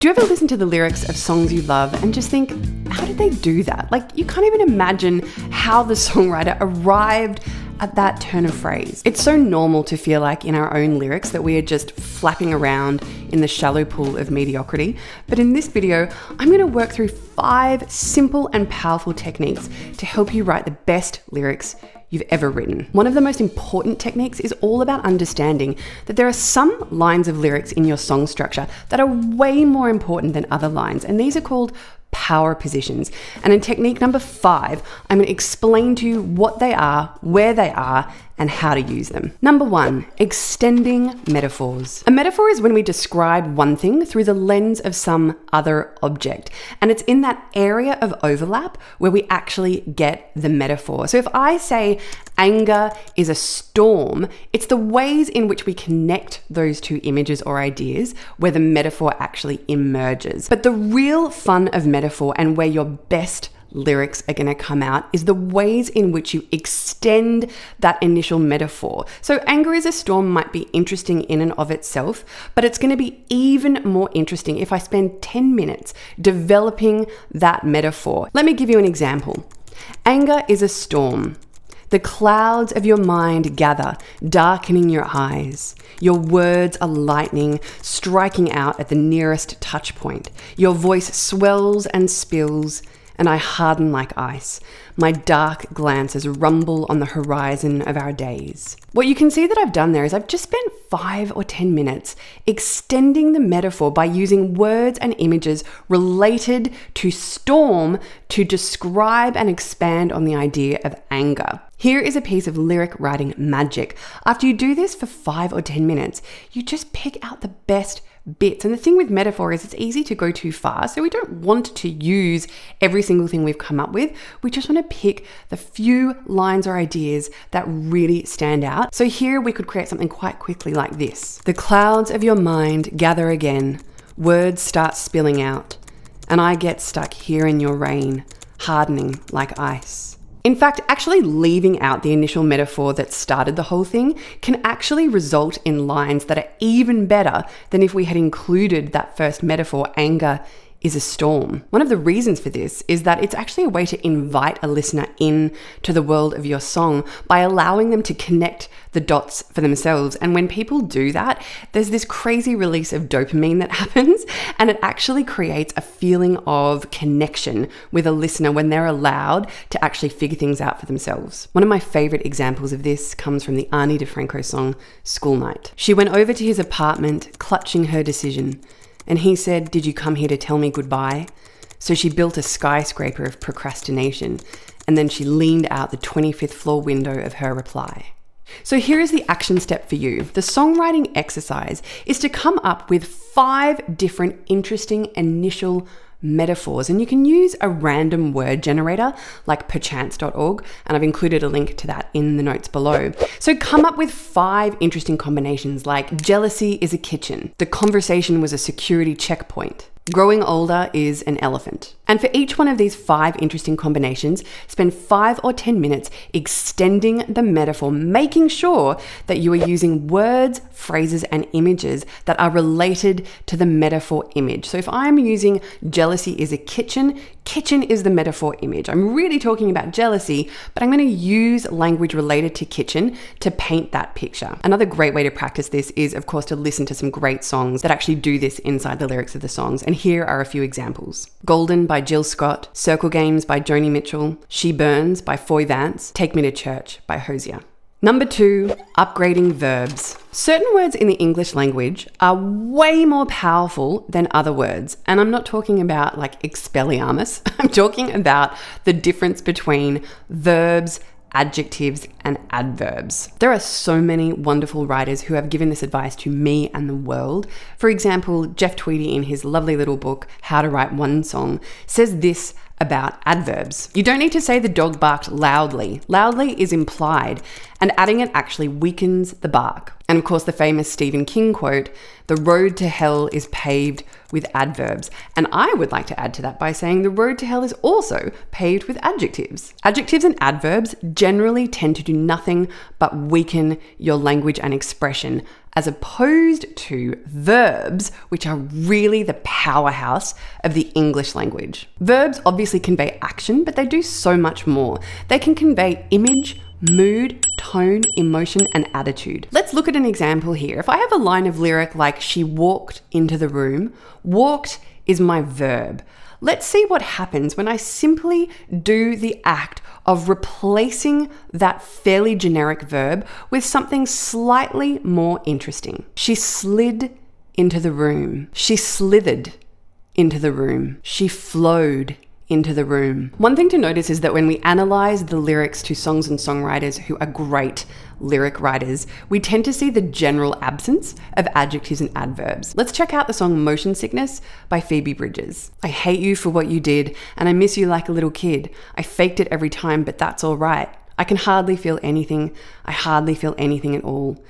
Do you ever listen to the lyrics of songs you love and just think, how did they do that? Like, you can't even imagine how the songwriter arrived at that turn of phrase. It's so normal to feel like in our own lyrics that we are just flapping around in the shallow pool of mediocrity. But in this video, I'm going to work through 5 simple and powerful techniques to help you write the best lyrics you've ever written. One of the most important techniques is all about understanding that there are some lines of lyrics in your song structure that are way more important than other lines, and these are called power positions. And in technique number 5, I'm going to explain to you what they are, where they are, and how to use them. Number 1, extending metaphors. A metaphor is when we describe one thing through the lens of some other object. And it's in that area of overlap where we actually get the metaphor. So if I say anger is a storm, it's the ways in which we connect those two images or ideas where the metaphor actually emerges. But the real fun of metaphor and where your best lyrics are going to come out is the ways in which you extend that initial metaphor. So anger is a storm might be interesting in and of itself, but it's going to be even more interesting if I spend 10 minutes developing that metaphor. Let me give you an example. Anger is a storm. The clouds of your mind gather, darkening your eyes. Your words are lightning, striking out at the nearest touch point. Your voice swells and spills, and I harden like ice. My dark glances rumble on the horizon of our days. What you can see that I've done there is I've just spent 5 or 10 minutes extending the metaphor by using words and images related to storm to describe and expand on the idea of anger. Here is a piece of lyric writing magic. After you do this for 5 or 10 minutes, you just pick out the best bits. And the thing with metaphor is it's easy to go too far. So we don't want to use every single thing we've come up with. We just want to pick the few lines or ideas that really stand out. So here we could create something quite quickly like this. The clouds of your mind gather again. Words start spilling out. And I get stuck here in your rain, hardening like ice. In fact, actually leaving out the initial metaphor that started the whole thing can actually result in lines that are even better than if we had included that first metaphor, anger is a storm. One of the reasons for this is that it's actually a way to invite a listener in to the world of your song by allowing them to connect the dots for themselves. And when people do that, there's this crazy release of dopamine that happens, and it actually creates a feeling of connection with a listener when they're allowed to actually figure things out for themselves. One of my favorite examples of this comes from the Ani DiFranco song, School Night. She went over to his apartment, clutching her decision. And he said, "Did you come here to tell me goodbye?" So she built a skyscraper of procrastination, and then she leaned out the 25th floor window of her reply. So here is the action step for you. The songwriting exercise is to come up with 5 different interesting initial metaphors, and you can use a random word generator like perchance.org, and I've included a link to that in the notes below. So come up with 5 interesting combinations like jealousy is a kitchen, the conversation was a security checkpoint, growing older is an elephant. And for each one of these 5 interesting combinations, spend 5 or 10 minutes extending the metaphor, making sure that you are using words, phrases, and images that are related to the metaphor image. So if I'm using jealousy is a kitchen, kitchen is the metaphor image. I'm really talking about jealousy, but I'm going to use language related to kitchen to paint that picture. Another great way to practice this is, of course, to listen to some great songs that actually do this inside the lyrics of the songs. And here are a few examples. Golden by Jill Scott, Circle Games by Joni Mitchell, She Burns by Foy Vance, Take Me to Church by Hosier. Number 2, upgrading verbs. Certain words in the English language are way more powerful than other words. And I'm not talking about like Expelliarmus. I'm talking about the difference between verbs, adjectives, and adverbs. There are so many wonderful writers who have given this advice to me and the world. For example, Jeff Tweedy in his lovely little book, How to Write One Song, says this about adverbs. You don't need to say the dog barked loudly. Loudly is implied. and adding it actually weakens the bark. And of course, the famous Stephen King quote, "The road to hell is paved with adverbs." And I would like to add to that by saying the road to hell is also paved with adjectives. Adjectives and adverbs generally tend to do nothing but weaken your language and expression, as opposed to verbs, which are really the powerhouse of the English language. Verbs obviously convey action, but they do so much more. They can convey image, mood, tone, emotion, and attitude. Let's look at an example here. If I have a line of lyric like "she walked into the room," walked is my verb. Let's see what happens when I simply do the act of replacing that fairly generic verb with something slightly more interesting. She slid into the room. She slithered into the room. She flowed into the room. One thing to notice is that when we analyze the lyrics to songs and songwriters who are great lyric writers, we tend to see the general absence of adjectives and adverbs. Let's check out the song "Motion Sickness" by Phoebe Bridgers. "I hate you for what you did, and I miss you like a little kid. I faked it every time, but that's all right. I can hardly feel anything. I hardly feel anything at all.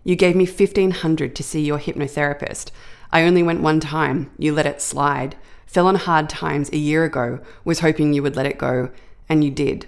You gave me $1,500 to see your hypnotherapist. I only went one time. You let it slide. Fell on hard times a year ago, was hoping you would let it go, and you did."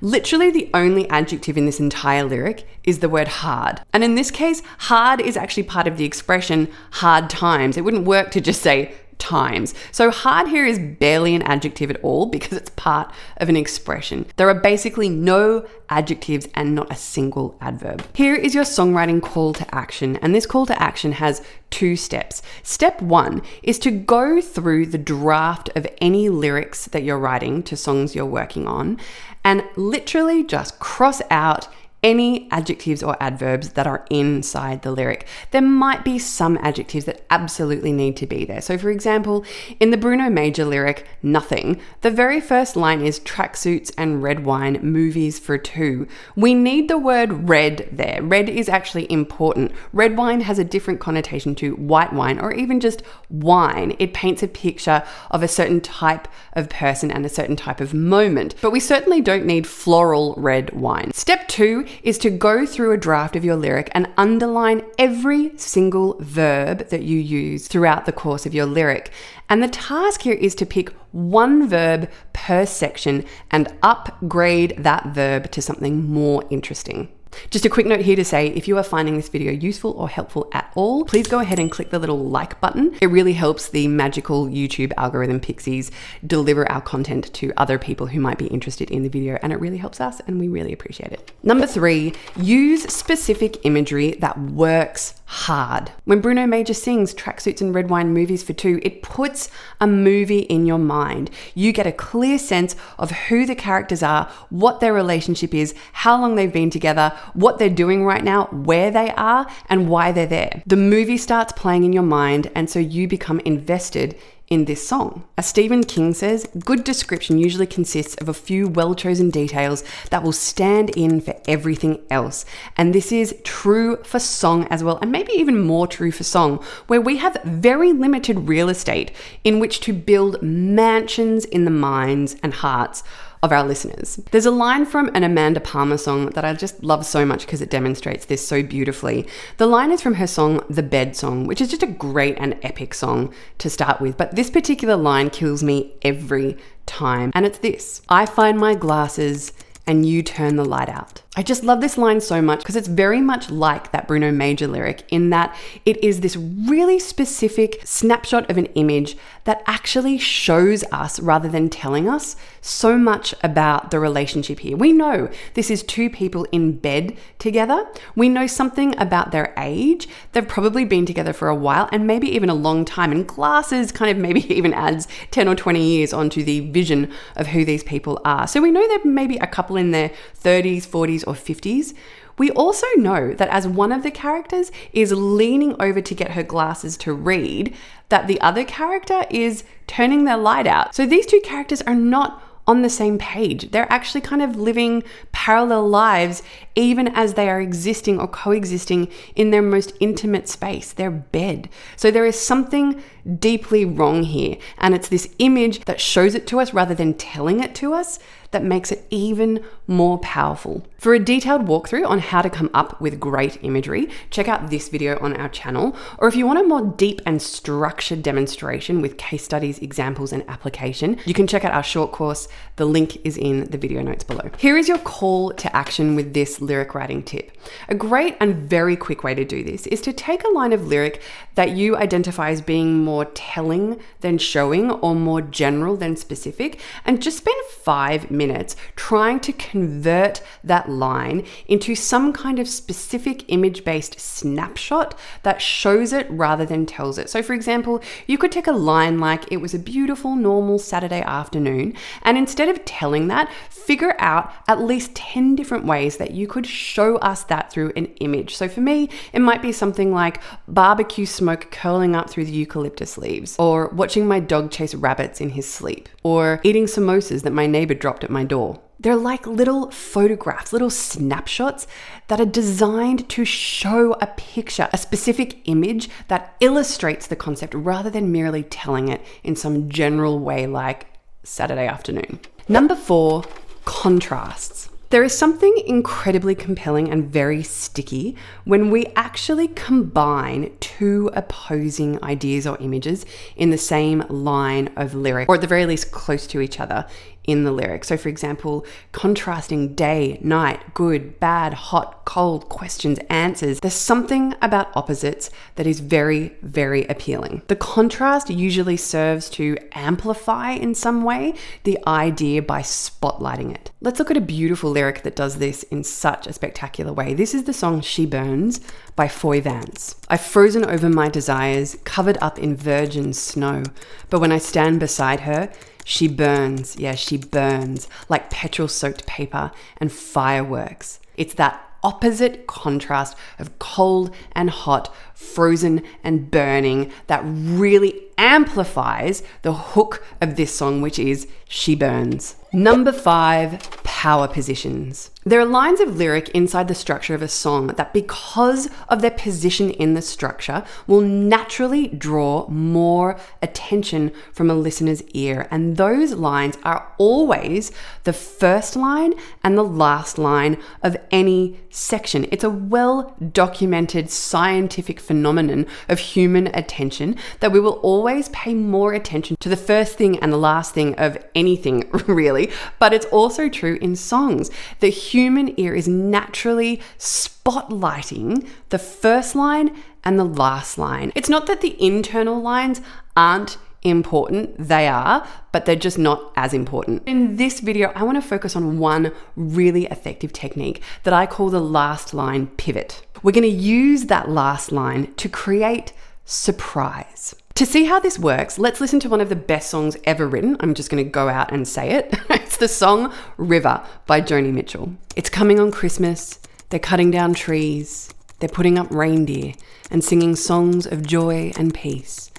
Literally the only adjective in this entire lyric is the word hard. And in this case, hard is actually part of the expression hard times. It wouldn't work to just say times. So hard here is barely an adjective at all because it's part of an expression. There are basically no adjectives and not a single adverb. Here is your songwriting call to action, and this call to action has 2 steps. Step 1 is to go through the draft of any lyrics that you're writing to songs you're working on and literally just cross out any adjectives or adverbs that are inside the lyric. There might be some adjectives that absolutely need to be there. So for example, in the Bruno Major lyric, "Nothing," the very first line is "tracksuits and red wine, movies for two." We need the word red there. Red is actually important. Red wine has a different connotation to white wine or even just wine. It paints a picture of a certain type of person and a certain type of moment. But we certainly don't need floral red wine. Step 2 is to go through a draft of your lyric and underline every single verb that you use throughout the course of your lyric. And the task here is to pick one verb per section and upgrade that verb to something more interesting. Just a quick note here to say, if you are finding this video useful or helpful at all, please go ahead and click the little like button. It really helps the magical YouTube algorithm pixies deliver our content to other people who might be interested in the video, and it really helps us and we really appreciate it. Number 3, use specific imagery that works hard. When Bruno Major sings "tracksuits and red wine, movies for two," it puts a movie in your mind. You get a clear sense of who the characters are, what their relationship is, how long they've been together, what they're doing right now, where they are, and why they're there. The movie starts playing in your mind, and so you become invested in this song. As Stephen King says, good description usually consists of a few well-chosen details that will stand in for everything else. And this is true for song as well, and maybe even more true for song, where we have very limited real estate in which to build mansions in the minds and hearts of our listeners. There's a line from an Amanda Palmer song that I just love so much because it demonstrates this so beautifully. The line is from her song, "The Bed Song," which is just a great and epic song to start with. But this particular line kills me every time. And it's this: "I find my glasses and you turn the light out." I just love this line so much because it's very much like that Bruno Major lyric in that it is this really specific snapshot of an image that actually shows us, rather than telling us, so much about the relationship here. We know this is 2 people in bed together. We know something about their age. They've probably been together for a while and maybe even a long time. And glasses kind of maybe even adds 10 or 20 years onto the vision of who these people are. So we know they're maybe a couple in their 30s, 40s, or 50s. We also know that as one of the characters is leaning over to get her glasses to read, that the other character is turning their light out. So these 2 characters are not on the same page. They're actually kind of living parallel lives even as they are existing or coexisting in their most intimate space, their bed. So there is something deeply wrong here. And it's this image that shows it to us rather than telling it to us that makes it even more powerful. For a detailed walkthrough on how to come up with great imagery, check out this video on our channel. Or if you want a more deep and structured demonstration with case studies, examples, and application, you can check out our short course. The link is in the video notes below. Here is your call to action with this lyric writing tip. A great and very quick way to do this is to take a line of lyric that you identify as being more telling than showing or more general than specific, and just spend 5 minutes trying to convert that line into some kind of specific image-based snapshot that shows it rather than tells it. So for example, you could take a line like, "It was a beautiful, normal Saturday afternoon," and instead of telling that, figure out at least 10 different ways that you could show us that through an image. So for me, it might be something like barbecue smoke curling up through the eucalyptus leaves, or watching my dog chase rabbits in his sleep, or eating samosas that my neighbor dropped at my door. They're like little photographs, little snapshots that are designed to show a picture, a specific image that illustrates the concept rather than merely telling it in some general way like Saturday afternoon. Number 4, contrasts. There is something incredibly compelling and very sticky when we actually combine 2 opposing ideas or images in the same line of lyric, or at the very least close to each other in the lyric. So for example, contrasting day, night, good, bad, hot, cold, questions, answers. There's something about opposites that is very, very appealing. The contrast usually serves to amplify in some way the idea by spotlighting it. Let's look at a beautiful lyric that does this in such a spectacular way. This is the song "She Burns" by Foy Vance. "I've frozen over my desires, covered up in virgin snow, but when I stand beside her, she burns, yeah, she burns like petrol-soaked paper and fireworks." It's that opposite contrast of cold and hot, frozen and burning that really amplifies the hook of this song, which is "She Burns." Number 5, power positions. There are lines of lyric inside the structure of a song that, because of their position in the structure, will naturally draw more attention from a listener's ear. And those lines are always the first line and the last line of any section. It's a well-documented scientific phenomenon of human attention that we will always pay more attention to the first thing and the last thing of anything, really. But it's also true in songs. The human ear is naturally spotlighting the first line and the last line. It's not that the internal lines aren't important, they are, but they're just not as important. In this video, I want to focus on one really effective technique that I call the last line pivot. We're going to use that last line to create surprise. To see how this works, let's listen to one of the best songs ever written. I'm just going to go out and say it. It's the song "River" by Joni Mitchell. It's coming on Christmas. They're cutting down trees. They're putting up reindeer and singing songs of joy and peace.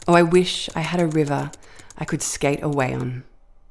Oh, I wish I had a river I could skate away on.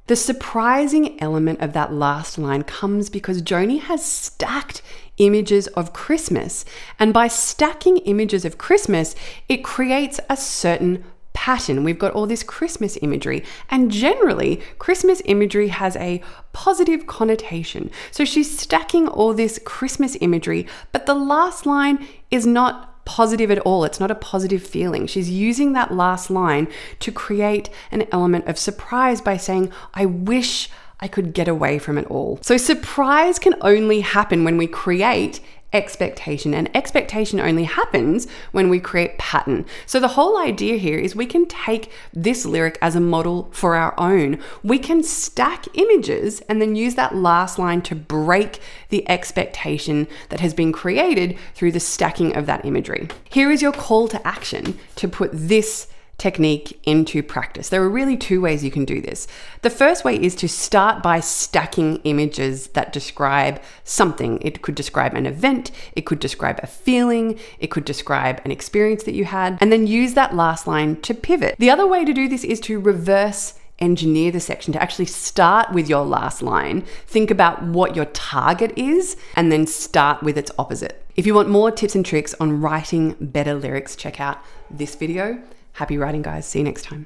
The surprising element of that last line comes because Joni has stacked images of Christmas. And by stacking images of Christmas, it creates a certain pattern. We've got all this Christmas imagery, and generally Christmas imagery has a positive connotation. So she's stacking all this Christmas imagery, but the last line is not positive at all. It's not a positive feeling. She's using that last line to create an element of surprise by saying, I wish I could get away from it all. So surprise can only happen when we create expectation, and expectation only happens when we create pattern. So the whole idea here is we can take this lyric as a model for our own. We can stack images and then use that last line to break the expectation that has been created through the stacking of that imagery. Here is your call to action to put this technique into practice. There are really 2 ways you can do this. The first way is to start by stacking images that describe something. It could describe an event, it could describe a feeling, it could describe an experience that you had, and then use that last line to pivot. The other way to do this is to reverse engineer the section, to actually start with your last line, think about what your target is, and then start with its opposite. If you want more tips and tricks on writing better lyrics, check out this video. Happy writing, guys. See you next time.